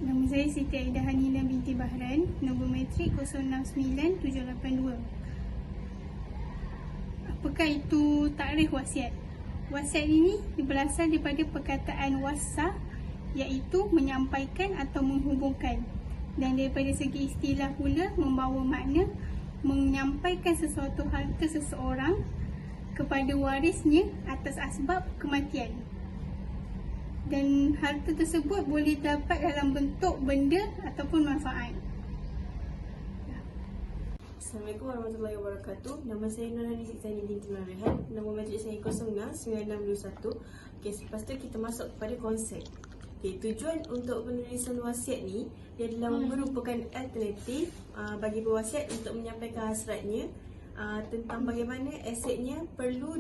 Nama saya Siti Aida Hanina binti Bahran, nombor matrik 069782. Apakah itu takrif wasiat? Wasiat ini berasal daripada perkataan wasa, iaitu menyampaikan atau menghubungkan. Dan daripada segi istilah pula membawa makna menyampaikan sesuatu harta seseorang kepada warisnya atas asbab kematian. Dan harta tersebut boleh dapat dalam bentuk benda ataupun manfaat. Assalamualaikum warahmatullahi wabarakatuh. Nama saya Nurhani Siksani binti Nurrehan. Nombor matrik saya 069621. Okey, selepas tu kita masuk kepada konsep. Okey, tujuan untuk penulisan wasiat ni dia adalah merupakan alternatif bagi pewasiat untuk menyampaikan hasratnya tentang bagaimana asetnya perlu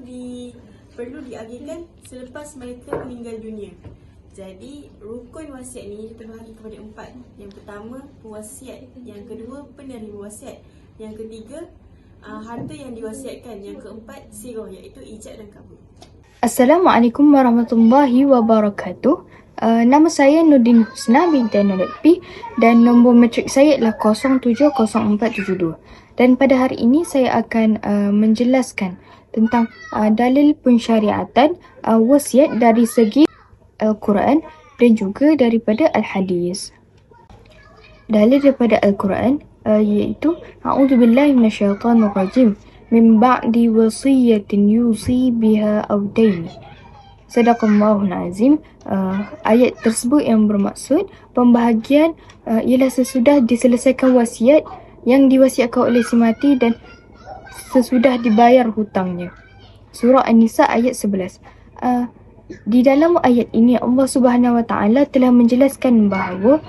diagihkan selepas mereka meninggal dunia. Jadi rukun wasiat ni terbahagi kepada 4. Yang pertama pewasiat, yang kedua penerima wasiat, yang ketiga harta yang diwasiatkan, yang keempat sirah iaitu ijab dan kabul. Assalamualaikum warahmatullahi wabarakatuh. Nama saya Nurdin Husna binti Lutfi dan nombor matrik saya adalah 070472. Dan pada hari ini saya akan menjelaskan tentang dalil pensyariatan wasiat dari segi Al-Quran dan juga daripada Al-Hadis. Dalil daripada Al-Quran iaitu A'udzubillahi minasyaitonirrajim min ba'di wasiyatin yusi biha aw dayn. Sadaqallahul azim. Ayat tersebut yang bermaksud pembahagian ialah sesudah diselesaikan wasiat yang diwasiatkan oleh si mati dan sesudah dibayar hutangnya. Surah An-Nisa ayat 11. Di dalam ayat ini Allah Subhanahu Wa Taala telah menjelaskan bahawa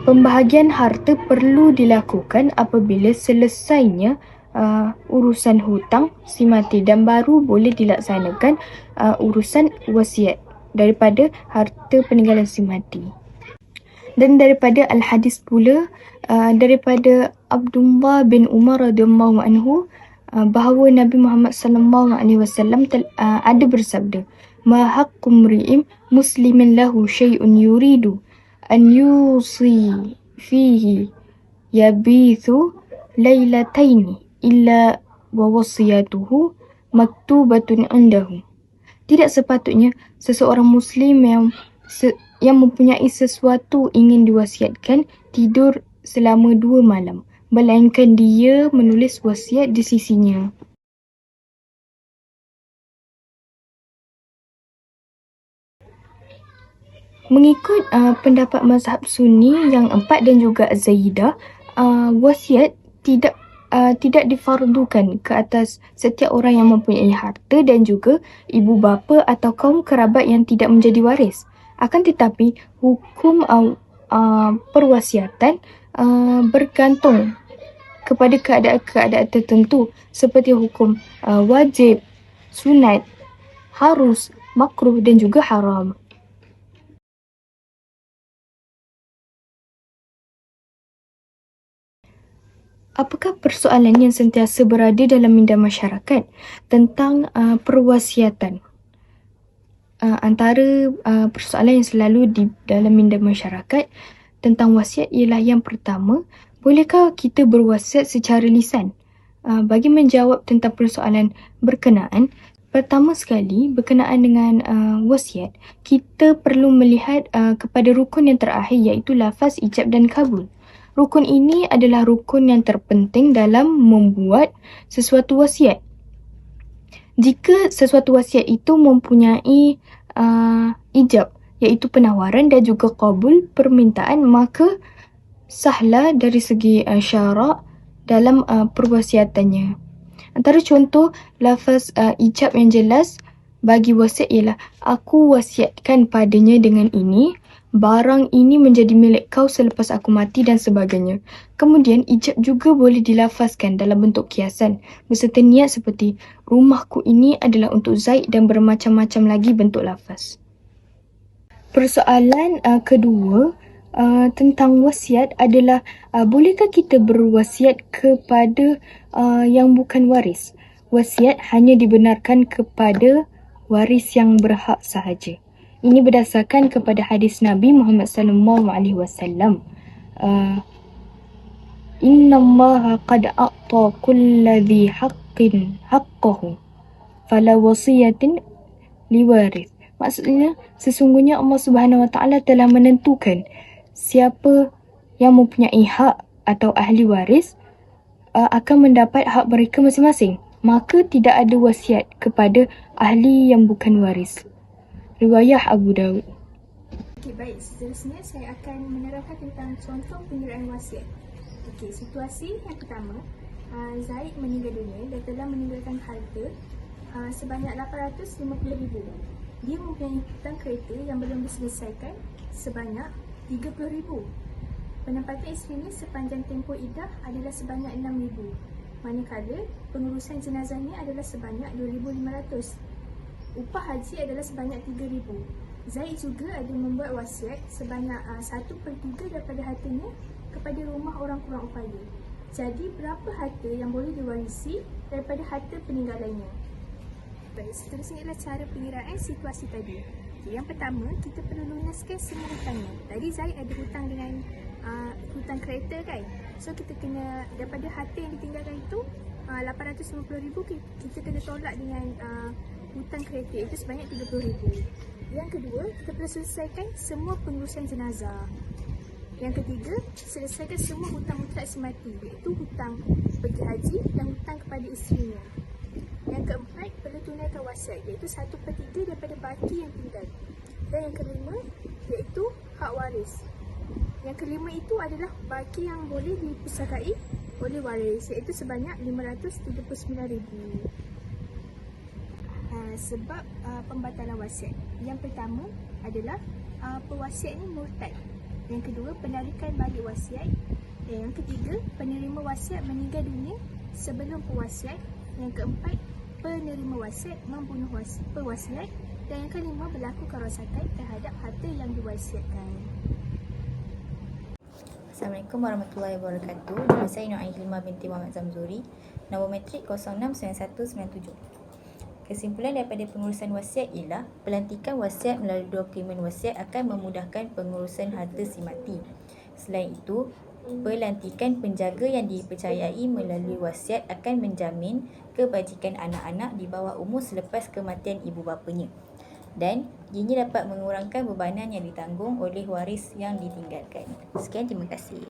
pembahagian harta perlu dilakukan apabila selesainya urusan hutang si mati dan baru boleh dilaksanakan urusan wasiat daripada harta peninggalan si mati. Dan daripada Al-Hadis pula daripada Abdullah bin Umar radhiyallahu anhu bahawa Nabi Muhammad sallallahu alaihi wasallam ada bersabda, "Ma haqqu mri'in muslimin lahu syai'un yuridu an yusi fihi yabithu lailataini illa wa wasiyatuhu maktubatun indahu." Tidak sepatutnya seseorang muslim yang mempunyai sesuatu ingin diwasiatkan tidur selama 2 malam, melainkan dia menulis wasiat di sisinya. Mengikut pendapat mazhab Sunni yang 4 dan juga Az-Zaidah, wasiat tidak difardukan ke atas setiap orang yang mempunyai harta dan juga ibu bapa atau kaum kerabat yang tidak menjadi waris. Akan tetapi hukum perwasiatan bergantung kepada keadaan-keadaan tertentu seperti hukum wajib, sunat, harus, makruh dan juga haram. Apakah persoalan yang sentiasa berada dalam minda masyarakat tentang perwasiatan? Antara persoalan yang selalu di dalam minda masyarakat tentang wasiat ialah yang pertama, bolehkah kita berwasiat secara lisan? Bagi menjawab tentang persoalan berkenaan, pertama sekali berkenaan dengan wasiat, kita perlu melihat kepada rukun yang terakhir iaitu lafaz ijab dan kabul. Rukun ini adalah rukun yang terpenting dalam membuat sesuatu wasiat. Jika sesuatu wasiat itu mempunyai ijab, iaitu penawaran dan juga qabul, permintaan, maka sahlah dari segi syarak dalam perwasiatannya. Antara contoh lafaz ijab yang jelas bagi wasiat ialah, aku wasiatkan padanya dengan ini, barang ini menjadi milik kau selepas aku mati dan sebagainya. Kemudian ijab juga boleh dilafazkan dalam bentuk kiasan beserta niat seperti rumahku ini adalah untuk Zaid dan bermacam-macam lagi bentuk lafaz. Persoalan kedua tentang wasiat adalah bolehkah kita berwasiat kepada yang bukan waris? Wasiat hanya dibenarkan kepada waris yang berhak sahaja. Ini berdasarkan kepada hadis Nabi Muhammad SAW. Inna Allah qad a'ta kulla dhi haqqin haqqahu fala wasiyatin liwarith. Maksudnya, sesungguhnya Allah Subhanahu Wa Taala telah menentukan siapa yang mempunyai hak atau ahli waris akan mendapat hak mereka masing-masing. Maka tidak ada wasiat kepada ahli yang bukan waris. Riwayah Abu Dawud. Okey, baik. Seterusnya saya akan menerangkan tentang contoh pengiraan wasiat. Okey, situasi yang pertama, Zaid meninggal dunia dan telah meninggalkan harta sebanyak 850,000. Dia mempunyai hutang kereta yang belum diselesaikan sebanyak 30,000. Penempatan isterinya sepanjang tempoh iddah adalah sebanyak 6,000. Manakala pengurusan jenazahnya adalah sebanyak 2,500. Upah haji adalah sebanyak 3,000. Zaid juga ada membuat wasiat sebanyak 1/3 daripada hartanya kepada rumah orang kurang upaya. Jadi berapa harta yang boleh diwarisi daripada harta peninggalannya? Baik, seterusnya adalah cara pengiraan situasi tadi. Okay, yang pertama, kita perlu lunaskan semua hutangnya. Tadi Zaid ada hutang dengan hutang kereta kan? So kita kena, daripada harta yang ditinggalkan itu 850,000, kita kena tolak dengan hutang kereta itu sebanyak 30,000. Yang kedua, kita perlu selesaikan semua pengurusan jenazah. Yang ketiga, selesaikan semua hutang mutlak semati, iaitu hutang pergi haji dan hutang kepada isterinya. Yang keempat, perlu tunaikan wasiat, iaitu 1/3 daripada baki yang tinggal. Dan yang kelima, iaitu hak waris. Yang kelima itu adalah baki yang boleh dipusakai oleh waris, iaitu sebanyak 539,000. Sebab pembatalan wasiat. Yang pertama adalah pewasiat ini murtad. Yang kedua, penarikan balik wasiat. Yang ketiga, penerima wasiat meninggal dunia sebelum pewasiat. Yang keempat, penerima wasiat membunuh pewasiat. Dan yang kelima, berlaku kerosakan terhadap harta yang diwasiatkan. Assalamualaikum warahmatullahi wabarakatuh. Nama saya Nur Aidilma binti Muhammad Zamzuri. Nombor metrik 069197. Kesimpulan daripada pengurusan wasiat ialah pelantikan wasiat melalui dokumen wasiat akan memudahkan pengurusan harta si mati. Selain itu, pelantikan penjaga yang dipercayai melalui wasiat akan menjamin kebajikan anak-anak di bawah umur selepas kematian ibu bapanya. Dan ianya dapat mengurangkan bebanan yang ditanggung oleh waris yang ditinggalkan. Sekian, terima kasih.